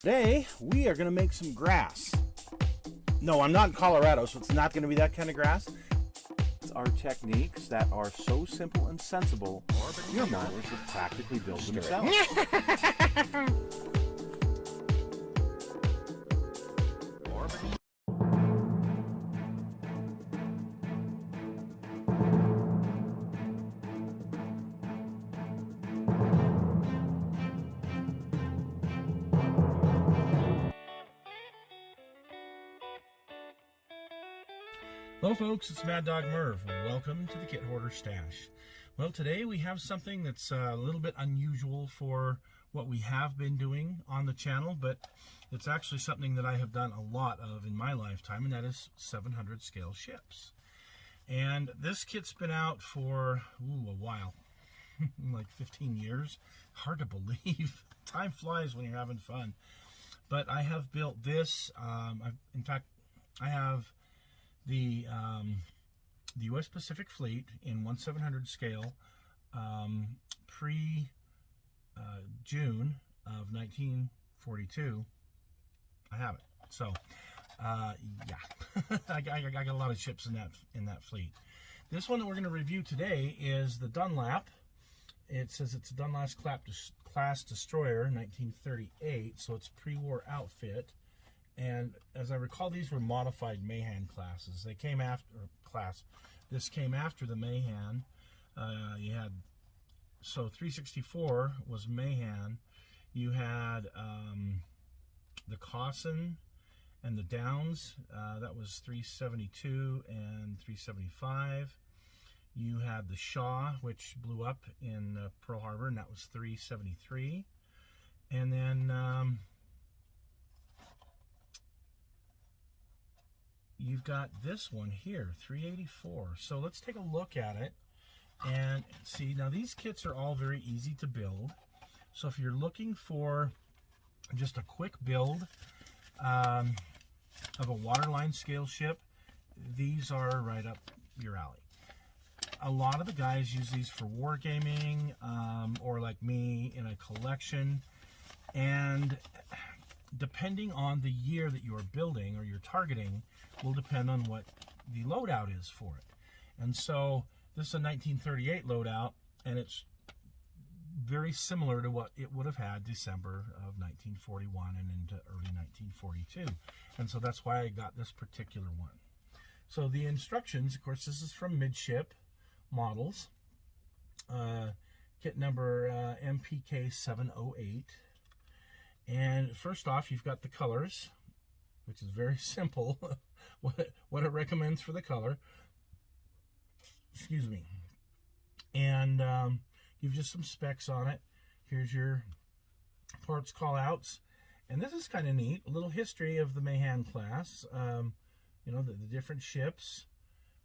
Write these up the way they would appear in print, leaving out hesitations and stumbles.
Today, we are going to make some grass. No, I'm not in Colorado, so it's not going to be that kind of grass. It's our techniques that are so simple and sensible, your mowers have practically built themselves. Hello folks, it's Mad Dog Merv. Welcome to the Kit Hoarder Stash. Well, today we have something that's a little bit unusual for what we have been doing on the channel, but it's actually something that I have done a lot of in my lifetime, and that is 700 scale ships. And this kit's been out for a while, like 15 years. Hard to believe. Time flies when you're having fun. But I have built this. In fact, I have the U.S. Pacific Fleet in 1/700 scale, pre-June of 1942. I have it. So, yeah, I got a lot of ships in that fleet. This one that we're going to review today is the Dunlap. It says it's a Dunlap class destroyer, 1938. So it's pre-war outfit. And as I recall, these were modified Mahan classes. They came after This came after the Mahan. You had 364 was Mahan. You had the Cossin and the Downs. That was 372 and 375. You had the Shaw, which blew up in Pearl Harbor, and that was 373. And then you've got this one here, 384. So let's take a look at it and see. Now these kits are all very easy to build. So if you're looking for just a quick build of a waterline scale ship, these are right up your alley. A lot of the guys use these for wargaming, or like me, in a collection. And depending on the year that you're building or you're targeting will depend on what the loadout is for it. And so this is a 1938 loadout, and it's very similar to what it would have had December of 1941 and into early 1942. And so that's why I got this particular one. So the instructions, of course, this is from Midship Models, kit number MPK 708. And first off, you've got the colors, which is very simple, what it recommends for the color. Excuse me. And you've just some specs on it. Here's your parts call-outs. And this is kind of neat. A little history of the Mahan class. You know, the different ships,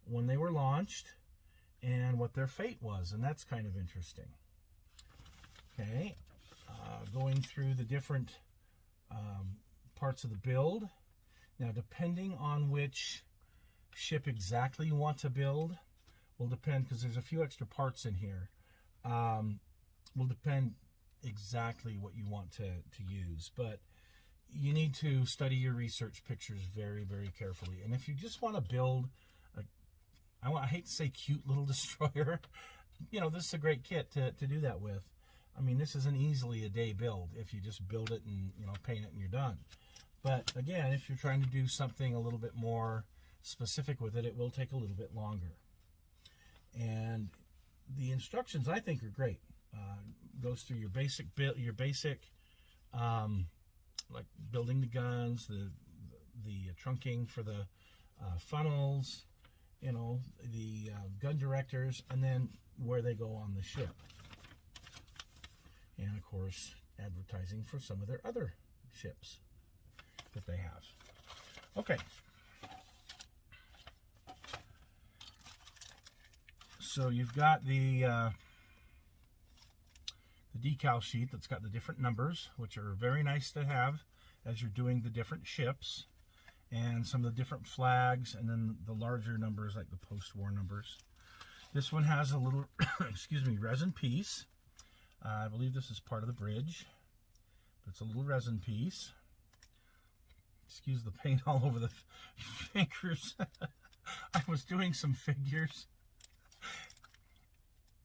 when they were launched, and what their fate was. And that's kind of interesting. Okay. Going through the different parts of the build. Now, depending on which ship exactly you want to build, will depend, because there's a few extra parts in here, will depend exactly what you want to use. But you need to study your research pictures very, very carefully. And if you just want to build I hate to say cute little destroyer, you know, this is a great kit to do that with. I mean, this isn't easily a day build if you just build it and, you know, paint it and you're done. But again, if you're trying to do something a little bit more specific with it, it will take a little bit longer. And the instructions, I think, are great. Goes through your basic like building the guns, the trunking for the funnels, you know, the gun directors, and then where they go on the ship. And of course, advertising for some of their other ships that they have. Okay. So you've got the decal sheet that's got the different numbers, which are very nice to have as you're doing the different ships, and some of the different flags, and then the larger numbers like the post-war numbers. This one has a little, excuse me, resin piece. I believe this is part of the bridge, but it's a little resin piece. Excuse the paint all over the fingers. I was doing some figures.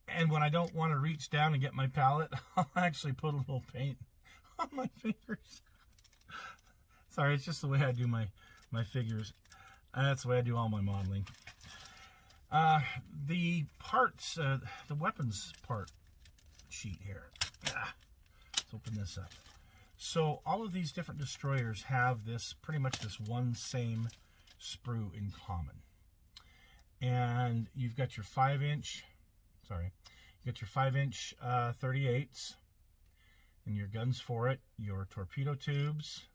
And when I don't want to reach down and get my palette, I'll actually put a little paint on my fingers. Sorry, it's just the way I do my figures. That's the way I do all my modeling. The parts, the weapons part sheet here. Let's open this up. So all of these different destroyers have this, pretty much this one same sprue in common. And you've got your 5-inch, you got your 5-inch 38s and your guns for it, your torpedo tubes.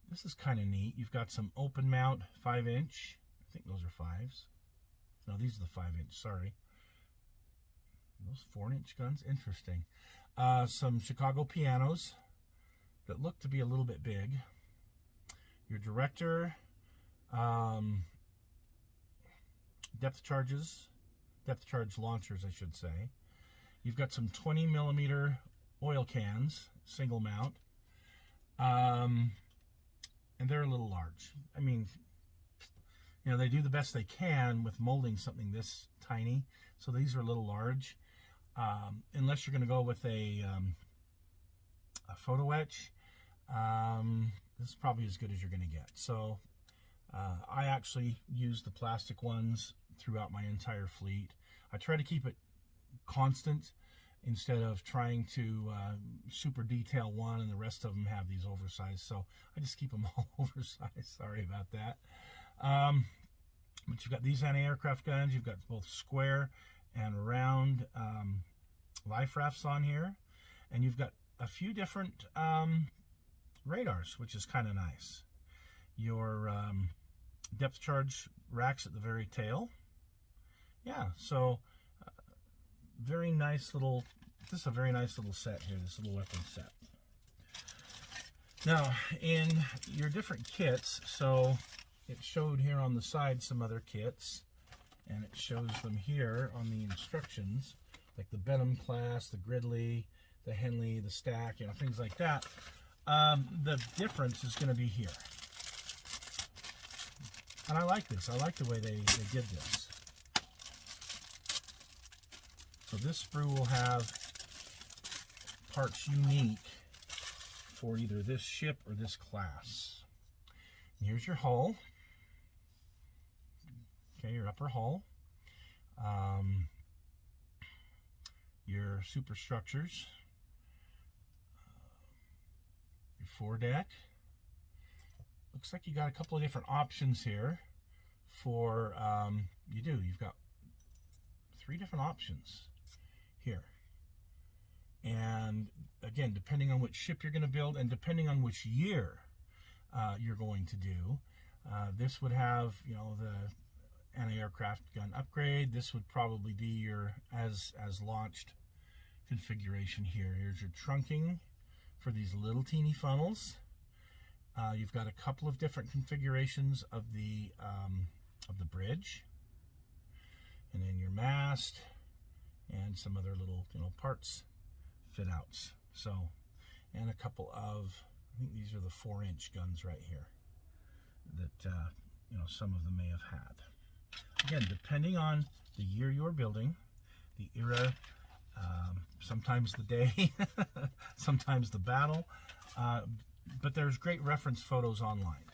This is kind of neat. You've got some open mount 5-inch. I think those are 5s. No, these are the 5-inch, sorry. Those 4-inch guns, interesting. Some Chicago pianos that look to be a little bit big. Your director, depth charge launchers, I should say. You've got some 20mm oil cans, single mount. And they're a little large. I mean, you know, they do the best they can with molding something this tiny. So these are a little large. Unless you're going to go with a photo etch, this is probably as good as you're going to get. So I actually use the plastic ones throughout my entire fleet. I try to keep it constant instead of trying to super detail one and the rest of them have these oversized. So I just keep them all oversized. Sorry about that. But you've got these anti-aircraft guns. You've got both square and round life rafts on here. And you've got a few different radars, which is kind of nice. Your depth charge racks at the very tail. Yeah, so very nice little, this is a very nice little set here, this little weapon set. Now, in your different kits, so it showed here on the side some other kits, and it shows them here on the instructions, like the Benham class, the Gridley, the Henley, the Stack, you know, things like that. The difference is going to be here. And I like this. I like the way they did this. So this sprue will have parts unique for either this ship or this class. And here's your hull. Okay, your upper hull. Your superstructures. Your foredeck. Looks like you got a couple of different options here for, you've got 3 different options here. And again, depending on which ship you're going to build and depending on which year you're going to do, this would have, you know, the anti-aircraft gun upgrade. This would probably be your as launched configuration here. Here's your trunking for these little teeny funnels. You've got a couple of different configurations of the bridge, and then your mast, and some other little, you know, parts fit outs. So, and a couple of, I think these are the 4-inch guns right here that you know, some of them may have had. Again, depending on the year you're building, the era, sometimes the day, sometimes the battle. But there's great reference photos online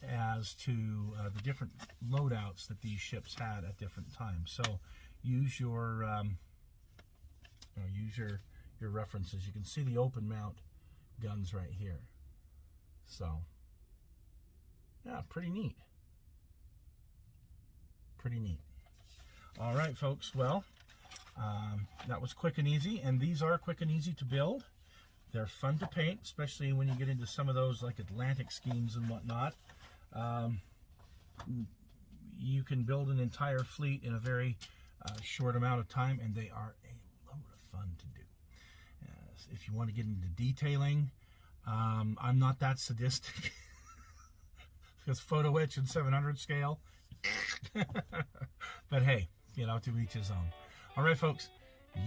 as to the different loadouts that these ships had at different times. So use your your references. You can see the open mount guns right here. So yeah, pretty neat. Pretty neat. All right, folks. Well, that was quick and easy, and these are quick and easy to build. They're fun to paint, especially when you get into some of those like Atlantic schemes and whatnot. You can build an entire fleet in a very short amount of time, and they are a load of fun to do. If you want to get into detailing, I'm not that sadistic because photo etch and 700 scale. But hey, you know, to each his own. All right, folks,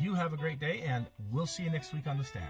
you have a great day, and we'll see you next week on The Stash.